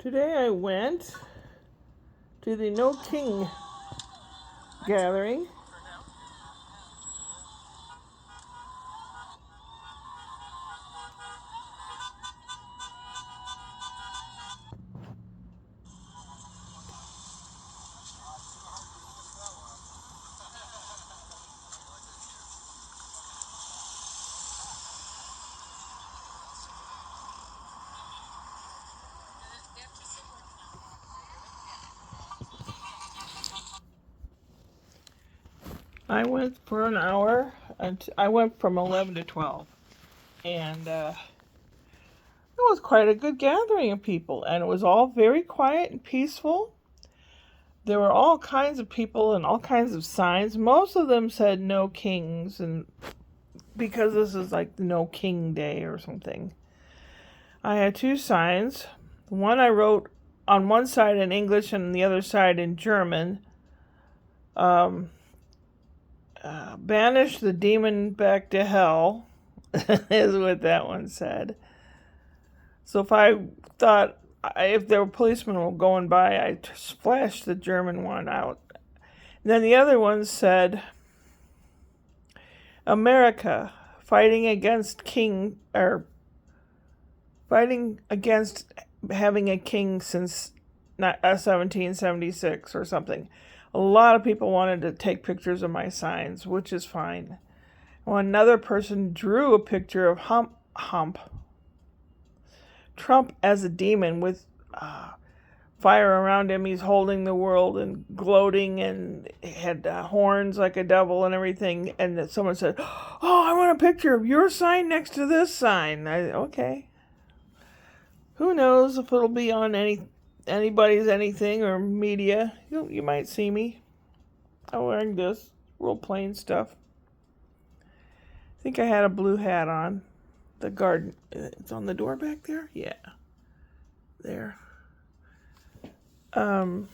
Today I went to the No King gathering. I went for an hour, and I went from 11 to 12, and it was quite a good gathering of people, and it was all very quiet and peaceful. There were all kinds of people and all kinds of signs. Most of them said no kings, and because this is like the No King Day or something. I had two signs. One I wrote on one side in English and the other side in German. Banish the demon back to hell is what that one said. So if there were policemen were going by, I flashed the German one out. And then the other one said, America fighting against having a king since 1776 or something. A lot of people wanted to take pictures of my signs, which is fine. Well, another person drew a picture of Trump as a demon with fire around him. He's holding the world and gloating and had horns like a devil and everything. And someone said, "Oh, I want a picture of your sign next to this sign." Okay. Who knows if it'll be on anybody's anything or media. You might see me. I'm wearing this real plain stuff. I think I had a blue hat on. The garden. It's on the door back there? Yeah. There. It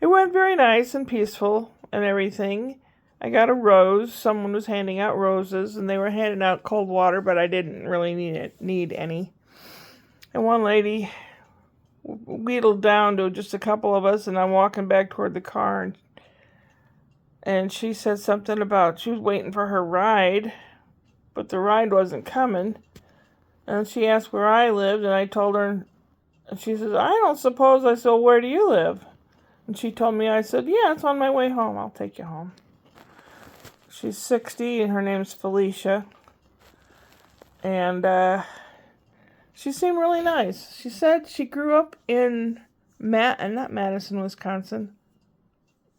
went very nice and peaceful and everything. I got a rose. Someone was handing out roses, and they were handing out cold water, but I didn't really need any. And one lady wheedled down to just a couple of us, and I'm walking back toward the car, and she said something about she was waiting for her ride, but the ride wasn't coming. And she asked where I lived, and I told her, and she says, "I don't suppose." I said, "Where do you live?" And she told me, I said, "Yeah, it's on my way home. I'll take you home." She's 60, and her name's Felicia. And she seemed really nice. She said she grew up in not Madison, Wisconsin.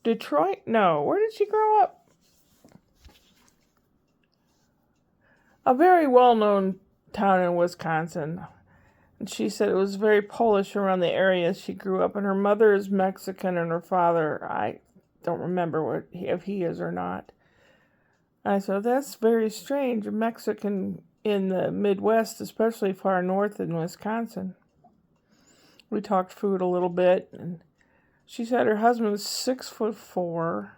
Detroit? No. Where did she grow up? A very well-known town in Wisconsin. And she said it was very Polish around the area she grew up. And her mother is Mexican, and her father, I don't remember if he is or not. I said, that's very strange. A Mexican in the Midwest, especially far north in Wisconsin. We talked food a little bit, and she said her husband was 6'4".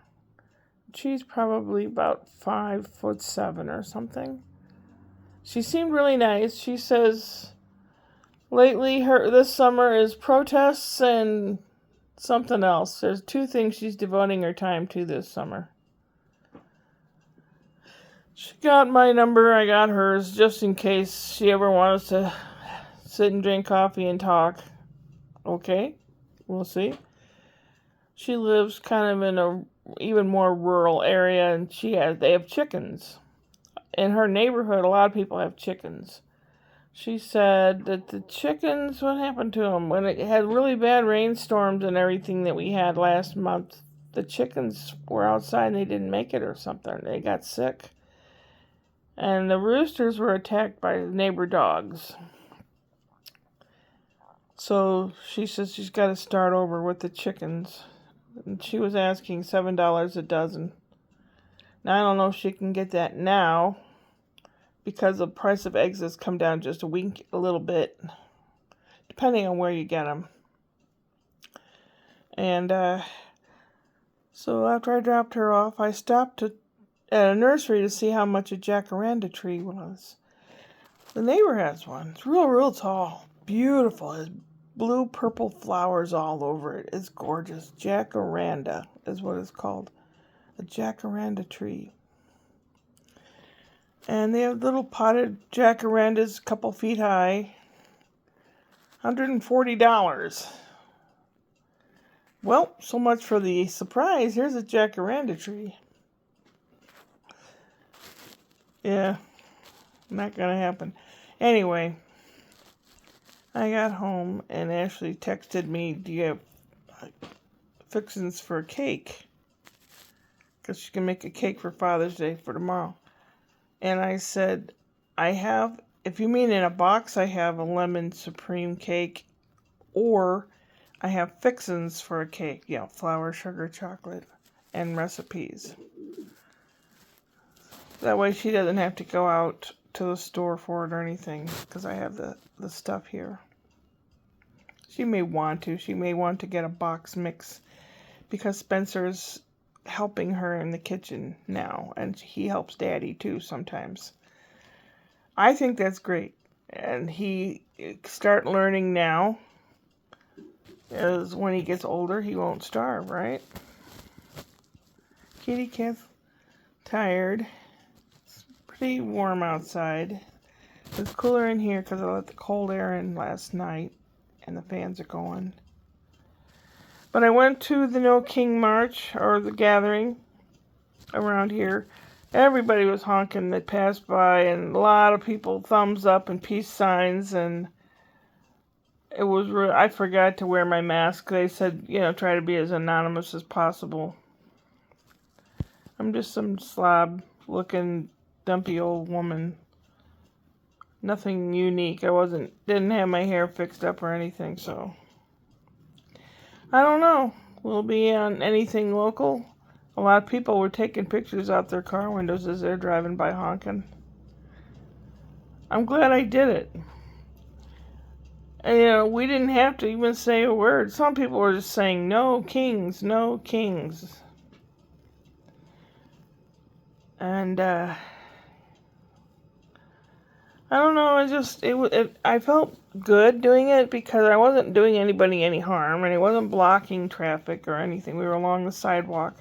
She's probably about 5'7" or something. She seemed really nice. She says lately this summer is protests and something else. There's two things she's devoting her time to this summer. She got my number, I got hers, just in case she ever wants to sit and drink coffee and talk. Okay, we'll see. She lives kind of in a even more rural area, and they have chickens. In her neighborhood, a lot of people have chickens. She said that the chickens, what happened to them? When it had really bad rainstorms and everything that we had last month, the chickens were outside and they didn't make it or something. They got sick. And the roosters were attacked by neighbor dogs. So she says she's got to start over with the chickens. And she was asking $7 a dozen. Now, I don't know if she can get that now, because the price of eggs has come down just a little bit, depending on where you get them. And so after I dropped her off, I stopped at a nursery to see how much a jacaranda tree was. The neighbor has one. It's real, real tall. beautiful. It has blue purple flowers all over it. It's gorgeous. Jacaranda is what it's called. A jacaranda tree. And they have little potted jacarandas, a couple feet high. $140. Well, so much for the surprise. Here's a jacaranda tree. Yeah, not gonna happen. Anyway, I got home and Ashley texted me, do you have fixings for a cake? Because she can make a cake for Father's Day for tomorrow. And I said, I have, if you mean in a box, I have a lemon supreme cake, or I have fixins for a cake. You know, flour, sugar, chocolate, and recipes. That way she doesn't have to go out to the store for it or anything, because I have the stuff here. She may want to. She may want to get a box mix, because Spencer's helping her in the kitchen now, and he helps Daddy too sometimes. I think that's great, and he start learning now, as when he gets older he won't starve, right? Kitty cat's tired. It's pretty warm outside. It's cooler in here because I let the cold air in last night and the fans are going. But I went to the No King March, or the gathering around here. Everybody was honking that passed by, and a lot of people thumbs up and peace signs, and it was I forgot to wear my mask. They said, you know, try to be as anonymous as possible. I'm just some slob-looking, dumpy old woman. Nothing unique. Didn't have my hair fixed up or anything, so I don't know. Will be on anything local. A lot of people were taking pictures out their car windows as they're driving by honking. I'm glad I did it. And, you know, we didn't have to even say a word. Some people were just saying, no kings, no kings. And, I don't know, I felt good doing it because I wasn't doing anybody any harm, and it wasn't blocking traffic or anything. We were along the sidewalk,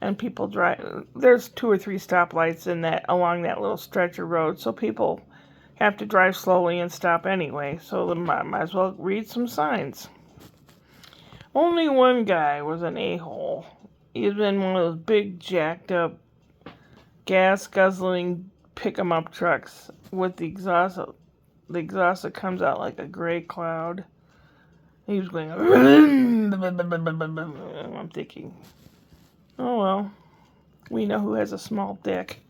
and people drive. There's 2 or 3 stoplights along that little stretch of road, so people have to drive slowly and stop anyway, so they might as well read some signs. Only one guy was an a-hole. He's been one of those big, jacked up, gas-guzzling pick-em-up trucks with the exhaust that comes out like a gray cloud. He was going, I'm thinking, oh well, we know who has a small dick.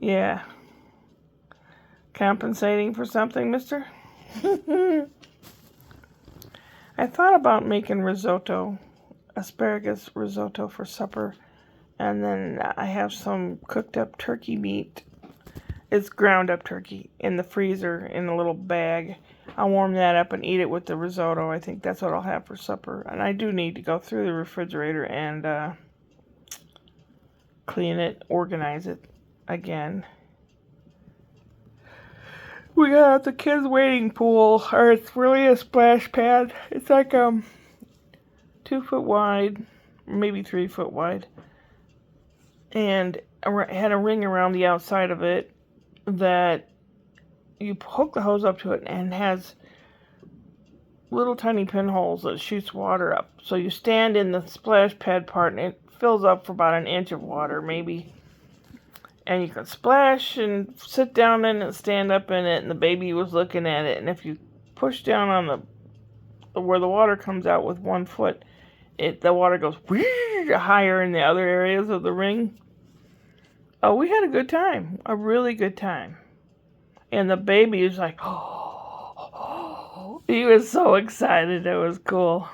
Yeah. Compensating for something, mister? I thought about making risotto, asparagus risotto for supper, and then I have some cooked up turkey meat. It's ground up turkey in the freezer in a little bag. I'll warm that up and eat it with the risotto. I think that's what I'll have for supper. And I do need to go through the refrigerator and clean it, organize it again. We got out the kids' wading pool, or it's really a splash pad. It's like 2 foot wide, maybe 3 foot wide, and it had a ring around the outside of it that you hook the hose up to it, and has little tiny pinholes that shoots water up. So you stand in the splash pad part, and it fills up for about 1 inch of water, maybe. And you can splash and sit down in it, stand up in it, and the baby was looking at it. And if you push down on where the water comes out with 1 foot, the water goes higher in the other areas of the ring. Oh, we had a good time, a really good time. And the baby was like, oh, he was so excited. It was cool.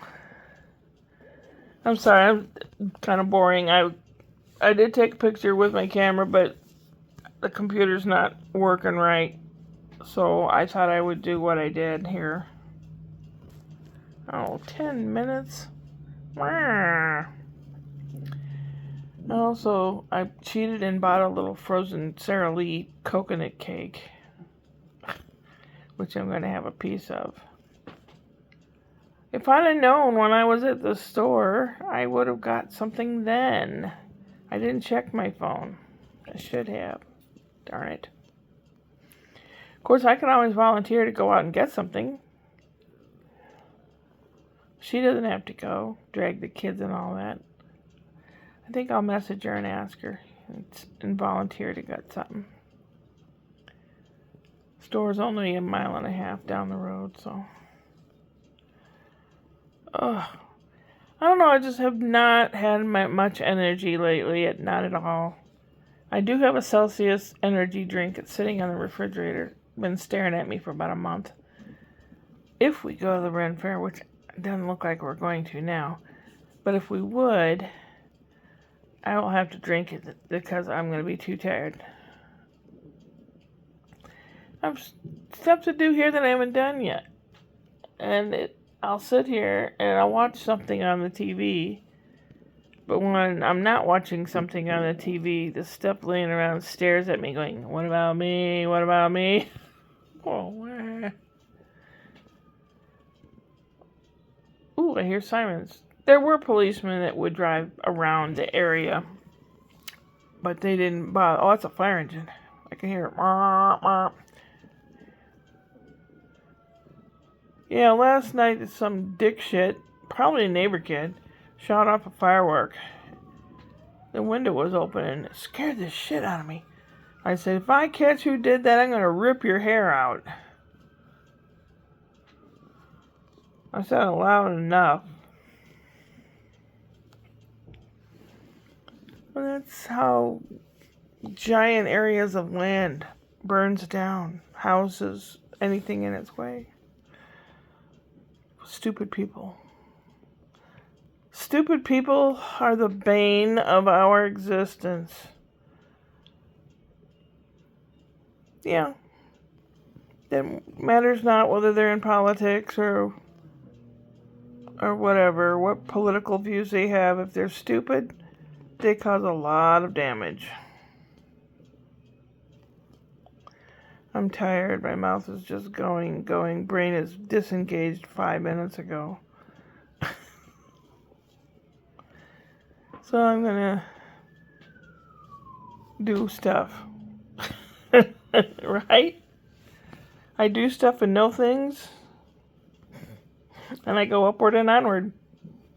I'm sorry, I'm kind of boring. I did take a picture with my camera, but the computer's not working right, so I thought I would do what I did here. Oh, 10 minutes? Also, I cheated and bought a little frozen Sara Lee coconut cake. which I'm going to have a piece of. If I'd have known when I was at the store, I would have got something then. I didn't check my phone. I should have. Darn it. Of course, I can always volunteer to go out and get something. She doesn't have to go, drag the kids and all that. I think I'll message her and ask her and volunteer to get something. Store's only 1.5 miles down the road, so. I don't know, I just have not had much energy lately, not at all. I do have a Celsius energy drink. It's sitting on the refrigerator. Been staring at me for about a month. If we go to the Ren Fair, which doesn't look like we're going to now, but if we would, I will have to drink it because I'm going to be too tired. I have stuff to do here that I haven't done yet. And I'll sit here and I'll watch something on the TV. But when I'm not watching something on the TV, the stuff laying around stares at me going, what about me? What about me? Oh, ooh, I hear sirens. There were policemen that would drive around the area, but they didn't bother. Oh, that's a fire engine. I can hear it. Yeah, last night some dick shit, probably a neighbor kid, shot off a firework. The window was open and it scared the shit out of me. I said, if I catch who did that, I'm going to rip your hair out. I said it loud enough. Well, that's how giant areas of land burns down. Houses, anything in its way. Stupid people. Stupid people are the bane of our existence. Yeah. It matters not whether they're in politics or whatever, what political views they have. If they're stupid, they cause a lot of damage. I'm tired. My mouth is just going. Brain is disengaged 5 minutes ago. So I'm gonna do stuff. Right? I do stuff and know things. And I go upward and onward.